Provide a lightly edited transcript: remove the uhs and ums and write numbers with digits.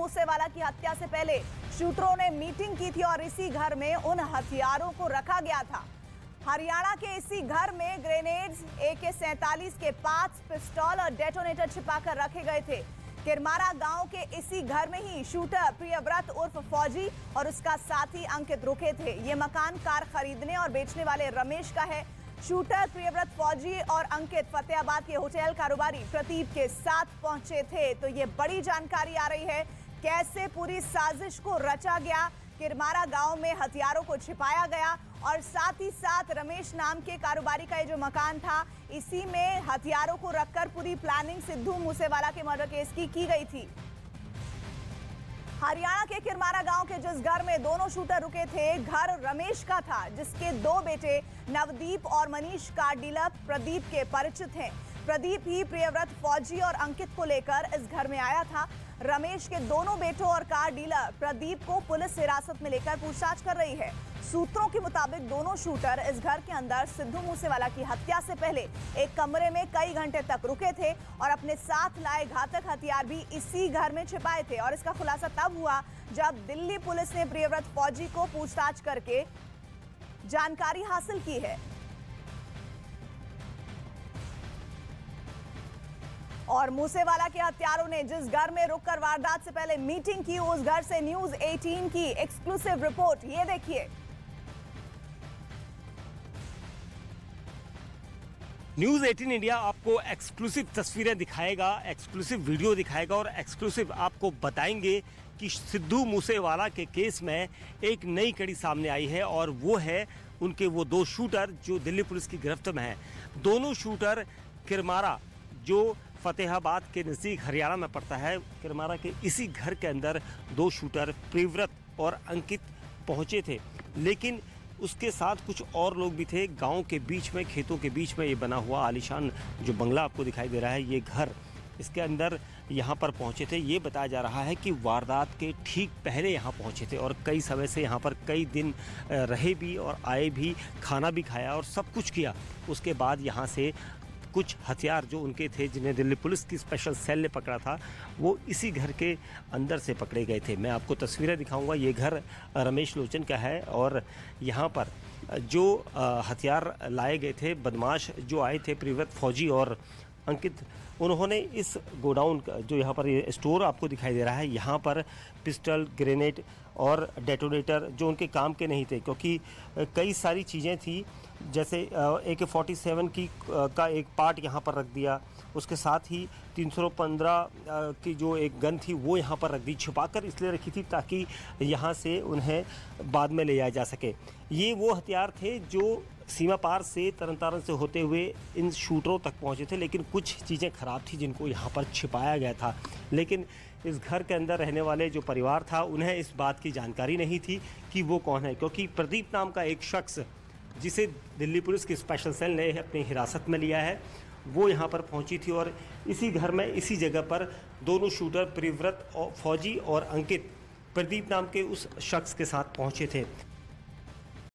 मूसेवाला की हत्या से पहले शूटरों ने मीटिंग की थी और इसी घर में उन हथियारों को रखा गया था। हरियाणा के इसी घर में ग्रेनेड्स, AK-47 के 5 पिस्टल और डेटोनेटर छिपाकर रखे गए थे। किरमारा गांव के इसी घर में ही शूटर प्रियव्रत उर्फ फौजी और उसका साथी अंकित रुके थे। ये मकान कार खरीदने और बेचने वाले रमेश का है। शूटर प्रियव्रत फौजी और अंकित फतेहाबाद के होटल कारोबारी प्रदीप के साथ पहुंचे थे। तो ये बड़ी जानकारी आ रही है, कैसे पूरी साजिश को रचा गया, किरमारा गांव में हथियारों को छिपाया गया और साथ ही साथ रमेश नाम के कारोबारी का ये जो मकान था, इसी में हथियारों को रखकर पूरी प्लानिंग सिद्धू मूसेवाला के मर्डर केस की गई थी। हरियाणा के किरमारा गांव के जिस घर में दोनों शूटर रुके थे, घर रमेश का था, जिसके 2 बेटे नवदीप और मनीष कार डीलर प्रदीप के परिचित हैं। प्रदीप ही प्रियव्रत फौजी और अंकित को लेकर इस घर में आया था। रमेश के दोनों बेटों और कार डीलर प्रदीप को पुलिस हिरासत में लेकर पूछताछ कर रही है। सूत्रों के मुताबिक दोनों शूटर इस घर के अंदर सिद्धू मूसेवाला की हत्या से पहले एक कमरे में कई घंटे तक रुके थे और अपने साथ लाए घातक हथियार भी इसी घर में छिपाए थे। और इसका खुलासा तब हुआ जब दिल्ली पुलिस ने प्रियव्रत फौजी को पूछताछ करके जानकारी हासिल की है। और मूसेवाला के हत्यारों ने जिस घर में रुककर वारदात से पहले मीटिंग की, उस घर से न्यूज़ 18 की एक्सक्लूसिव रिपोर्ट, ये देखिए। न्यूज़ 18 इंडिया आपको एक्सक्लूसिव तस्वीरें दिखाएगा, एक्सक्लूसिव वीडियो दिखाएगा और एक्सक्लूसिव आपको बताएंगे कि सिद्धू मूसेवाला के केस में एक नई कड़ी सामने आई है और वो है उनके वो 2 शूटर जो दिल्ली पुलिस की गिरफ्त में हैं। दोनों शूटर किरमारा, जो फतेहाबाद के नज़दीक हरियाणा में पड़ता है, किरमारा के इसी घर के अंदर 2 शूटर प्रियव्रत और अंकित पहुंचे थे। लेकिन उसके साथ कुछ और लोग भी थे। गांव के बीच में, खेतों के बीच में ये बना हुआ आलीशान जो बंगला आपको दिखाई दे रहा है, ये घर, इसके अंदर यहाँ पर पहुँचे थे। ये बताया जा रहा है कि वारदात के ठीक पहले यहाँ पहुँचे थे और कई समय से यहाँ पर कई दिन रहे भी और आए भी, खाना भी खाया और सब कुछ किया। उसके बाद यहाँ से कुछ हथियार जो उनके थे, जिन्हें दिल्ली पुलिस की स्पेशल सेल ने पकड़ा था, वो इसी घर के अंदर से पकड़े गए थे। मैं आपको तस्वीरें दिखाऊंगा। ये घर रमेश लोचन का है और यहाँ पर जो हथियार लाए गए थे, बदमाश जो आए थे, प्रियव्रत फौजी और अंकित, उन्होंने इस गोडाउन का, जो यहाँ पर ये स्टोर आपको दिखाई दे रहा है, यहाँ पर पिस्टल, ग्रेनेड और डेटोनेटर जो उनके काम के नहीं थे, क्योंकि कई सारी चीज़ें थी, जैसे AK-47 का एक पार्ट यहाँ पर रख दिया। उसके साथ ही 315 की जो एक गन थी वो यहाँ पर रख दी, छुपाकर इसलिए रखी थी ताकि यहाँ से उन्हें बाद में ले जाया जा सके। ये वो हथियार थे जो सीमा पार से, तरनतारन से होते हुए इन शूटरों तक पहुँचे थे, लेकिन कुछ चीज़ें ख़राब थी जिनको यहाँ पर छिपाया गया था। लेकिन इस घर के अंदर रहने वाले जो परिवार था, उन्हें इस बात की जानकारी नहीं थी कि वो कौन है, क्योंकि प्रदीप नाम का एक शख्स, जिसे दिल्ली पुलिस की स्पेशल सेल ने अपनी हिरासत में लिया है, वो यहाँ पर पहुँची थी और इसी घर में, इसी जगह पर दोनों शूटर प्रियव्रत फौजी और अंकित प्रदीप नाम के उस शख्स के साथ पहुँचे थे।